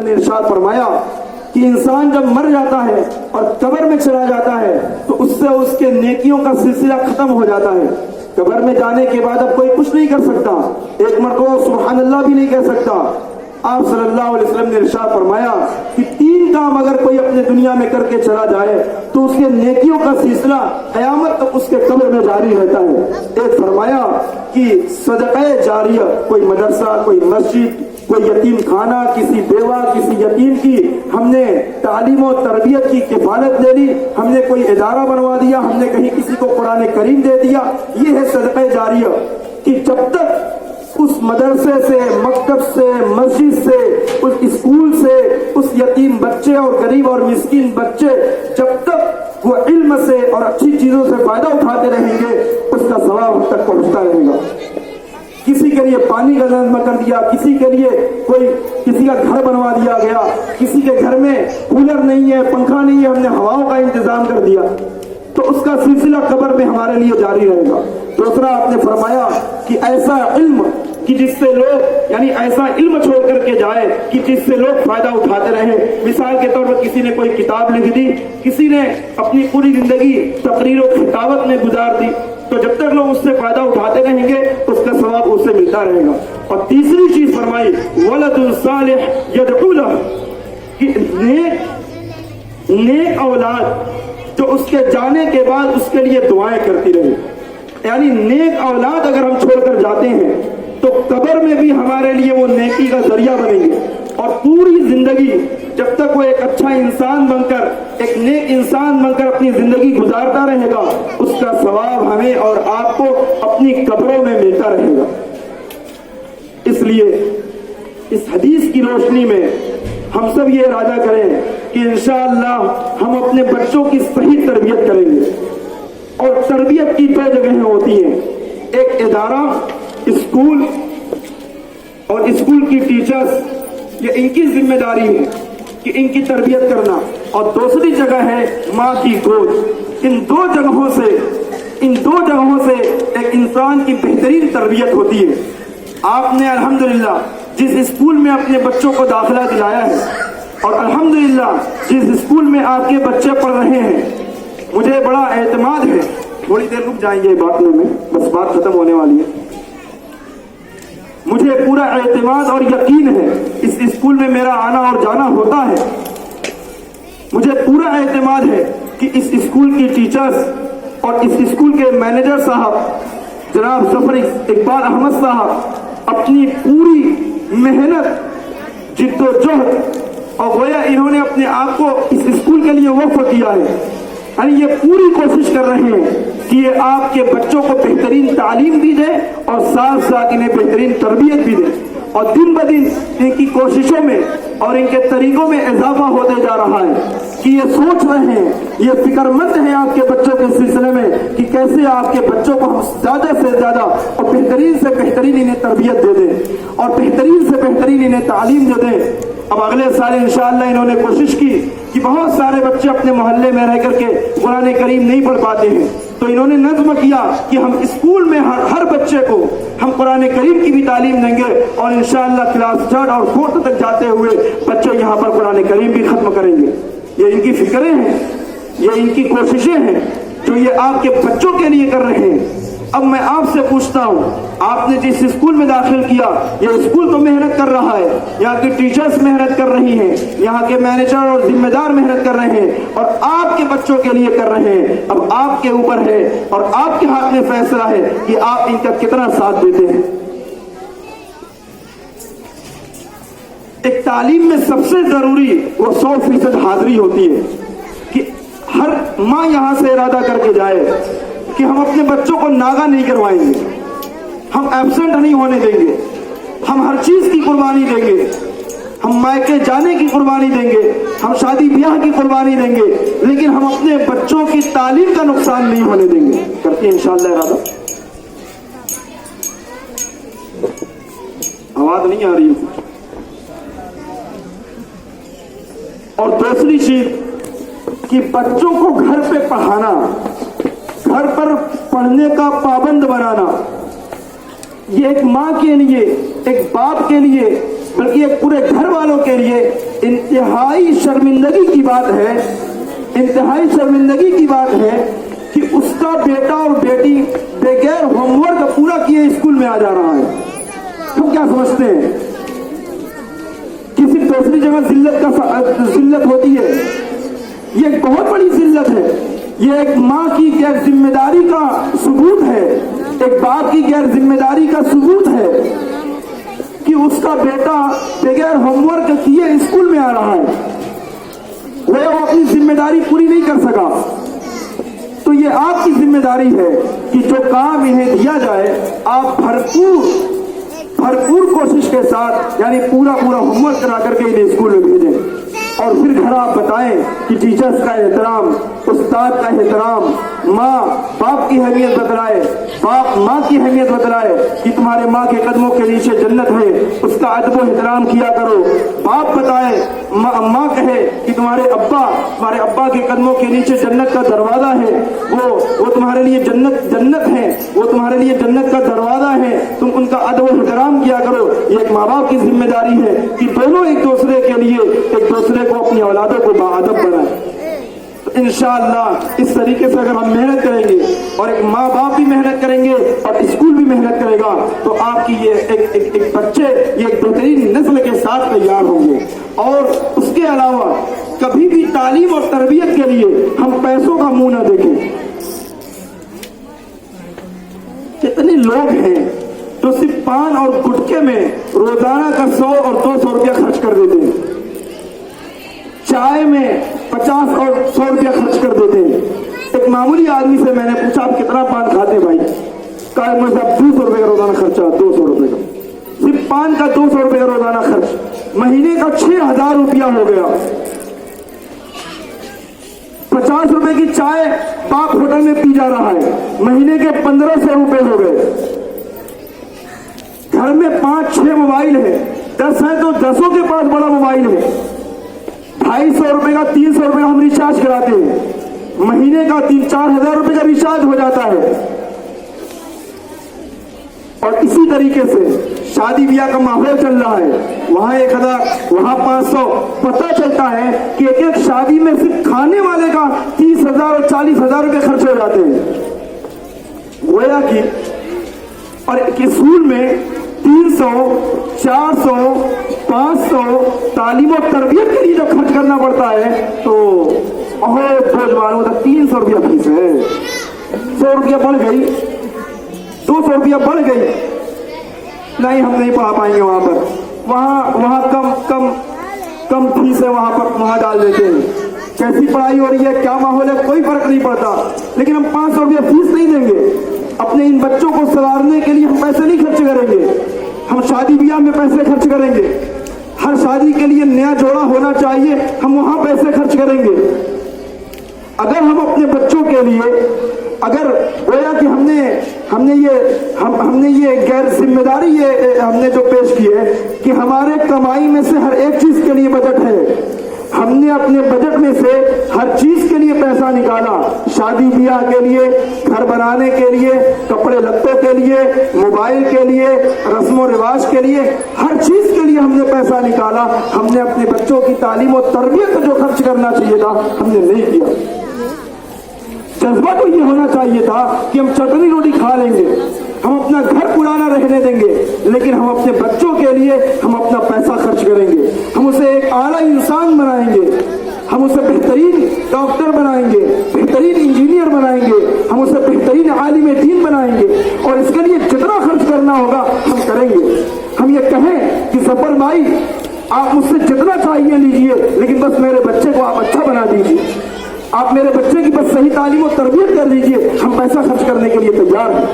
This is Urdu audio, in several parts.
نے ارشاد فرمایا کہ انسان جب مر جاتا ہے اور قبر میں چلا جاتا ہے تو اس سے اس کے نیکیوں کا سلسلہ ختم ہو جاتا ہے. قبر میں جانے کے بعد اب کوئی کچھ نہیں کر سکتا, ایک مرتبہ سبحان اللہ بھی نہیں کہہ سکتا. آپ صلی اللہ علیہ وسلم نے ارشاد فرمایا کہ 3 کام اگر کوئی اپنے دنیا میں کر کے چلا جائے تو اس کے نیکیوں کا سلسلہ قیامت تک اس کے قبر میں جاری رہتا ہے. ایک فرمایا کہ صدقہ جاریہ, کوئی مدرسہ, کوئی مسجد, کوئی یتیم خانہ, کسی بیوہ, کسی یتیم کی ہم نے تعلیم و تربیت کی کفالت لے لی, ہم نے کوئی ادارہ بنوا دیا, ہم نے کہیں کسی کو قرآن کریم دے دیا. یہ ہے صدقہ جاریہ کہ جب تک اس مدرسے سے, مکتب سے, مسجد سے, اس اسکول سے اس یتیم بچے اور غریب اور مسکین بچے جب تک وہ علم سے اور اچھی چیزوں سے فائدہ اٹھاتے رہیں گے اس کا ثواب ہم تک پہنچتا رہے گا. کسی کے لیے پانی کا نظم کر دیا, کسی کے لیے کسی کا گھر بنوا دیا گیا, کسی کے گھر میں کولر نہیں ہے, پنکھا نہیں ہے, ہم نے ہواؤں کا انتظام کر دیا, تو اس کا سلسلہ قبر میں ہمارے لیے جاری رہے گا. دوسرا آپ نے فرمایا کہ ایسا علم کہ جس سے لوگ, یعنی ایسا علم چھوڑ کر کے جائے کہ جس سے لوگ فائدہ اٹھاتے رہیں. مثال کے طور پر کسی نے کوئی کتاب لکھ دی, کسی نے اپنی پوری زندگی تقریر و خطابت میں گزار دی, تو جب تک لوگ اس سے فائدہ اٹھاتے رہیں گے اس کا ثواب اس سے ملتا رہے گا. اور تیسری چیز فرمائی ولد صالح یدعو لہ, کہ نیک اولاد جو اس کے جانے کے بعد اس کے لیے دعائیں کرتی رہے. یعنی نیک اولاد اگر ہم چھوڑ کر جاتے ہیں تو قبر میں بھی ہمارے لیے وہ نیکی کا ذریعہ بنیں گے, اور پوری زندگی جب تک وہ ایک اچھا انسان بن کر, ایک نیک انسان بن کر اپنی زندگی گزارتا رہے گا اس کا ثواب ہمیں اور آپ کو اپنی قبروں میں ملتا رہے گا. اس لیے اس حدیث کی روشنی میں ہم سب یہ ارادہ کریں کہ انشاءاللہ ہم اپنے بچوں کی صحیح تربیت کریں گے. اور تربیت کی 2 جگہیں ہوتی ہیں, ایک ادارہ, اسکول, اور اسکول کی ٹیچرز, یہ ان کی ذمہ داری ہے کہ ان کی تربیت کرنا, اور دوسری جگہ ہے ماں کی گود. ان دو جگہوں سے ایک انسان کی بہترین تربیت ہوتی ہے. آپ نے الحمدللہ جس اسکول میں اپنے بچوں کو داخلہ دلایا ہے, اور الحمدللہ جس اسکول میں آپ کے بچے پڑھ رہے ہیں, مجھے بڑا اعتماد ہے. تھوڑی دیر رک جائیں گے بات میں, بس بات ختم ہونے والی ہے. مجھے پورا اعتماد اور یقین ہے, اس اسکول میں میرا آنا اور جانا ہوتا ہے. مجھے پورا اعتماد ہے کہ اس اسکول کی ٹیچرز اور اس اسکول کے مینیجر صاحب جناب ظفر اقبال احمد صاحب اپنی پوری محنت, جد و جہد, اور گویا انہوں نے اپنے آپ کو اس اسکول کے لیے وقف کیا ہے. یعنی یہ پوری کوشش کر رہے ہیں کہ یہ آپ کے بچوں کو بہترین تعلیم بھی دے اور ساتھ ساتھ انہیں بہترین تربیت بھی دے. اور دن بدن ان کی کوششوں میں اور ان کے طریقوں میں اضافہ ہوتے جا رہا ہے کہ یہ سوچ رہے ہیں, یہ فکر مند ہیں آپ کے بچوں کے سلسلے میں کہ کیسے آپ کے بچوں کو ہم زیادہ سے زیادہ اور بہترین سے بہترین انہیں تربیت دے دیں اور بہترین سے بہترین انہیں تعلیم دے دیں. اب اگلے سال انشاءاللہ انہوں نے کوشش کی کہ بہت سارے بچے اپنے محلے میں رہ کر کے قرآن کریم نہیں پڑھ پاتے ہیں, تو انہوں نے نظم کیا کہ ہم اسکول میں ہر بچے کو ہم قرآن کریم کی بھی تعلیم دیں گے, اور انشاءاللہ کلاس 3rd اور 4th تک جاتے ہوئے بچے یہاں پر قرآن کریم بھی ختم کریں گے. یہ ان کی فکریں ہیں, یہ ان کی کوششیں ہیں جو یہ آپ کے بچوں کے لیے کر رہے ہیں. اب میں آپ سے پوچھتا ہوں, آپ نے جس اسکول میں داخل کیا, یہ اسکول تو محنت کر رہا ہے, یہاں کی ٹیچرز محنت کر رہی ہیں, یہاں کے مینیجر اور ذمہ دار محنت کر رہے ہیں, اور آپ کے بچوں کے لیے کر رہے ہیں. اب آپ کے اوپر ہے اور آپ کے ہاتھ میں فیصلہ ہے کہ آپ ان کا کتنا ساتھ دیتے ہیں. ایک تعلیم میں سب سے ضروری وہ 100% حاضری ہوتی ہے کہ ہر ماں یہاں سے ارادہ کر کے جائے کہ ہم اپنے بچوں کو ناغہ نہیں کروائیں گے, ہم ایبسنٹ نہیں ہونے دیں گے, ہم ہر چیز کی قربانی دیں گے, ہم مائکے جانے کی قربانی دیں گے, ہم شادی بیاہ کی قربانی دیں گے, لیکن ہم اپنے بچوں کی تعلیم کا نقصان نہیں ہونے دیں گے. کرتے ہیں انشاءاللہ ارادہ. آواز نہیں آ رہی ہے. اور دوسری چیز کہ بچوں کو گھر پہ پڑھانا, گھر پر پڑھنے کا پابند بنانا, یہ ایک ماں کے لیے, ایک باپ کے لیے بلکہ یہ پورے گھر والوں کے لیے انتہائی شرمندگی کی بات ہے، انتہائی شرمندگی کی بات ہے کہ اس کا بیٹا اور بیٹی بغیر ہوم ورک پورا کیے اسکول میں آ جا رہا ہے۔ تم کیا سمجھتے ہیں؟ کسی دوسری جگہ ذلت ہوتی ہے، یہ ایک بہت بڑی ذلت ہے، یہ ایک ماں کی غیر ذمہ داری کا ثبوت ہے، ایک باپ کی غیر ذمہ داری کا ثبوت ہے کہ اس کا بیٹا بغیر ہوم ورک کیے اسکول میں آ رہا ہے، وہ اپنی ذمہ داری پوری نہیں کر سکا۔ تو یہ آپ کی ذمہ داری ہے کہ جو کام انہیں دیا جائے آپ بھرپور کوشش کے ساتھ، یعنی پورا ہوم ورک کرا کر کے انہیں اسکول میں بھیجیں، اور پھر گھر آپ بتائیں کہ ٹیچرز کا احترام، استاد کا احترام، ماں باپ کی اہمیت بتلائے، باپ ماں کی اہمیت بتلائے کہ تمہارے ماں کے قدموں کے نیچے جنت ہے، اس کا ادب و احترام کیا کرو۔ باپ بتائے، ماں کہے کہ تمہارے ابا کے قدموں کے نیچے جنت کا دروازہ ہے، وہ تمہارے لیے جنت ہے، وہ تمہارے لیے جنت کا دروازہ ہے، تم ان کا ادب و احترام کیا کرو۔ یہ ایک ماں باپ کی ذمہ داری ہے کہ دونوں ایک دوسرے کے لیے، ایک دوسرے کو، اپنی اولادوں کو باادب بنائیں۔ انشاءاللہ اس طریقے سے اگر ہم محنت کریں گے، اور ایک ماں باپ بھی محنت کریں گے اور اسکول بھی محنت کرے گا، تو آپ کی یہ ایک بچے یہ ایک بہترین نسل کے ساتھ تیار ہوں گے۔ اور اس کے علاوہ کبھی بھی تعلیم اور تربیت کے لیے ہم پیسوں کا منہ نہ دیکھیں۔ کتنے لوگ ہیں جو صرف پان اور گٹکے میں روزانہ کا 100 اور 200 روپیہ خرچ کر دیتے ہیں، چائے میں 50 اور 100 روپیہ خرچ کر دیتے ہیں۔ ایک معمولی آدمی سے میں نے پوچھا آپ کتنا پان کھاتے ہیں بھائی؟ کہا مجھ سے 200 روپے کا روزانہ خرچہ، 200 روپے کا، صرف پان کا 200 روپے کا روزانہ خرچ، مہینے کا 6000 روپیہ ہو گیا۔ 50 روپے کی چائے پاک ہوٹل میں پی جا رہا ہے، مہینے کے 1500 روپے ہو گئے۔ گھر میں 5-6 موبائل ہے، 10 ہیں تو 10 کے پاس بڑا موبائل ہے، 250 روپے کا 300 روپے کا ہم ریچارج کراتے ہیں، مہینے کا 3-4 ہزار روپے کا ریچارج ہو جاتا ہے۔ اور اسی طریقے سے شادی بیاہ کا ماحول چل رہا ہے، وہاں 1000 وہاں 500، پتہ چلتا ہے کہ ایک شادی میں صرف کھانے والے کا 30,000 اور 40,000 روپے خرچ ہو جاتے ہیں۔ گویا کہ اور ایک اسکول میں 300، 400، 500 تعلیم و تربیت کے لیے جو خرچ کرنا پڑتا ہے تو بہت بوجھ ہوتا ہے۔ 300 روپیہ فیس ہے، 100 روپیہ بڑھ گئی، 200 روپیہ بڑھ گئی، نہیں ہم نہیں پڑھا پائیں گے وہاں پر، وہاں کم فیس ہے، وہاں ڈال دیتے ہیں۔ کیسی پڑھائی ہو رہی ہے، کیا ماحول ہے، کوئی فرق نہیں پڑتا، لیکن ہم 500 روپیہ فیس نہیں دیں گے۔ اپنے ان بچوں کو سنوارنے کے لیے ہم پیسے نہیں خرچ کریں گے، ہم شادی بیاہ میں پیسے خرچ کریں گے، ہر شادی کے لیے نیا جوڑا ہونا چاہیے، ہم وہاں پیسے خرچ کریں گے۔ اگر ہم اپنے بچوں کے لیے، اگر گویا کہ ہم نے یہ غیر ذمہ داری یہ ہم نے جو پیش کی ہے کہ ہمارے کمائی میں سے ہر ایک چیز کے لیے بجٹ ہے، ہم نے اپنے بجٹ میں سے ہر چیز کے لیے پیسہ نکالا، شادی بیاہ کے لیے، گھر بنانے کے لیے، کپڑے لتوں کے لیے، موبائل کے لیے، رسم و رواج کے لیے، ہر چیز کے لیے ہم نے پیسہ نکالا۔ ہم نے اپنے بچوں کی تعلیم و تربیت پر جو خرچ کرنا چاہیے تھا ہم نے نہیں کیا۔ جذبہ تو یہ ہونا چاہیے تھا کہ ہم چٹنی روٹی کھا لیں گے، ہم اپنا گھر پرانا رہنے دیں گے، لیکن ہم اپنے بچوں کے لیے ہم اپنا پیسہ خرچ کریں گے، ہم اسے ایک اعلیٰ انسان بنائیں گے، ہم اسے بہترین ڈاکٹر بنائیں گے، بہترین انجینئر بنائیں گے، ہم اسے بہترین عالم دین بنائیں گے، اور اس کے لیے جتنا خرچ کرنا ہوگا ہم کریں گے۔ ہم یہ کہیں کہ ظفر بھائی آپ مجھ سے جتنا چاہیے لیجئے، لیکن بس میرے بچے کو آپ اچھا بنا دیجئے، آپ میرے بچے کی بس صحیح تعلیم و تربیت کر دیجئے، ہم پیسہ خرچ کرنے کے لیے تیار ہیں۔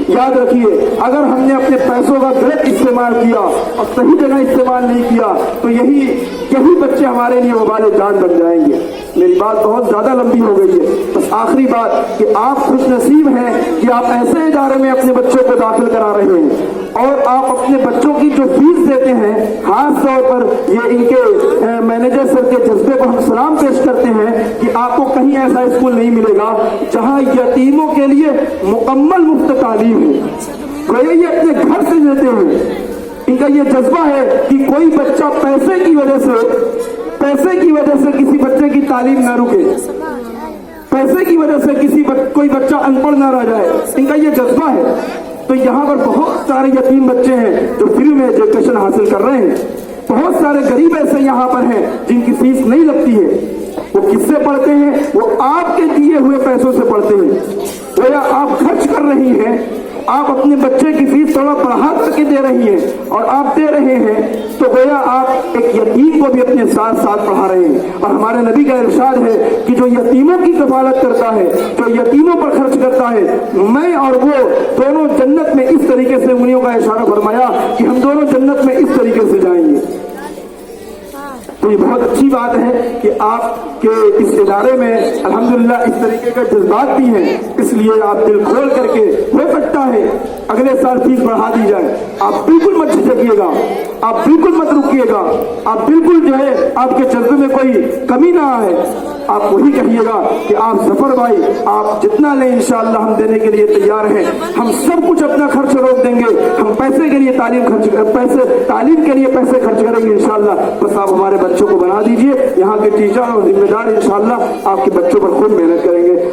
یاد رکھیے، اگر ہم نے اپنے پیسوں کا غلط استعمال کیا اور صحیح جگہ استعمال نہیں کیا تو یہی بچے ہمارے لیے وبال جان بن جائیں گے۔ میری بات بہت زیادہ لمبی ہو گئی ہے، بس آخری بات کہ آپ خوش نصیب ہیں کہ آپ ایسے ادارے میں اپنے بچوں کو داخل کرا رہے ہیں، اور آپ اپنے بچوں کی جو فیس دیتے ہیں، خاص طور پر یہ ان کے مینیجر سر کے جذبے کو ہم سلام پیش کرتے ہیں کہ آپ کو کہیں ایسا اسکول نہیں ملے گا جہاں یتیموں کے لیے مکمل مفت تعلیم ہے۔ یہ اپنے گھر سے دیتے ہیں، ان کا یہ جذبہ ہے کہ کوئی بچہ پیسے کی وجہ سے کسی بچے کی تعلیم نہ رکے، پیسے کی وجہ سے کوئی بچہ ان پڑھ نہ رہ جائے، ان کا یہ جذبہ ہے۔ تو یہاں پر بہت سارے یتیم بچے ہیں جو فری میں ایجوکیشن حاصل کر رہے ہیں، بہت سارے غریب ایسے یہاں پر ہیں جن کی فیس نہیں لگتی ہے، وہ کس سے پڑھتے ہیں؟ وہ آپ کے دیے ہوئے پیسوں سے پڑھتے ہیں۔ گویا آپ خرچ کر رہی ہیں، آپ اپنے بچے کی فیس تھوڑا بڑھا کر کے دے رہی ہیں، اور آپ دے رہے ہیں تو گویا آپ ایک یتیم کو بھی اپنے ساتھ ساتھ پڑھا رہے ہیں۔ اور ہمارے نبی کا ارشاد ہے کہ جو یتیموں کی کفالت کرتا ہے، جو یتیموں پر خرچ کرتا ہے، میں اور وہ دونوں جنت میں، اس طریقے سے انگلیوں کا اشارہ فرمایا کہ ہم دونوں جنت میں اس طریقے سے جائیں گے۔ تو یہ بہت اچھی بات ہے کہ آپ کے اس ادارے میں الحمدللہ اس طریقے کا جذبات بھی ہیں، اس لیے آپ دل کھول کر کے، ہو سکتا ہے اگلے سال فیس بڑھا دی جائے، آپ بالکل مت جھجکیے گا، آپ بالکل مت رکیے گا، آپ بالکل جو ہے آپ کے جذبے میں کوئی کمی نہ آئے، آپ وہی کہیے گا کہ آپ ظفر بھائی آپ جتنا لیں انشاءاللہ ہم دینے کے لیے تیار ہیں، ہم سب کچھ اپنا خرچ روک دیں گے، ہم پیسے کے لیے تعلیم کے لیے پیسے خرچ کریں گے انشاءاللہ، بس آپ ہمارے بچوں کو بنا دیجئے، یہاں کے ٹیچر اور ذمہ دار انشاءاللہ آپ کے بچوں پر خود محنت کریں گے۔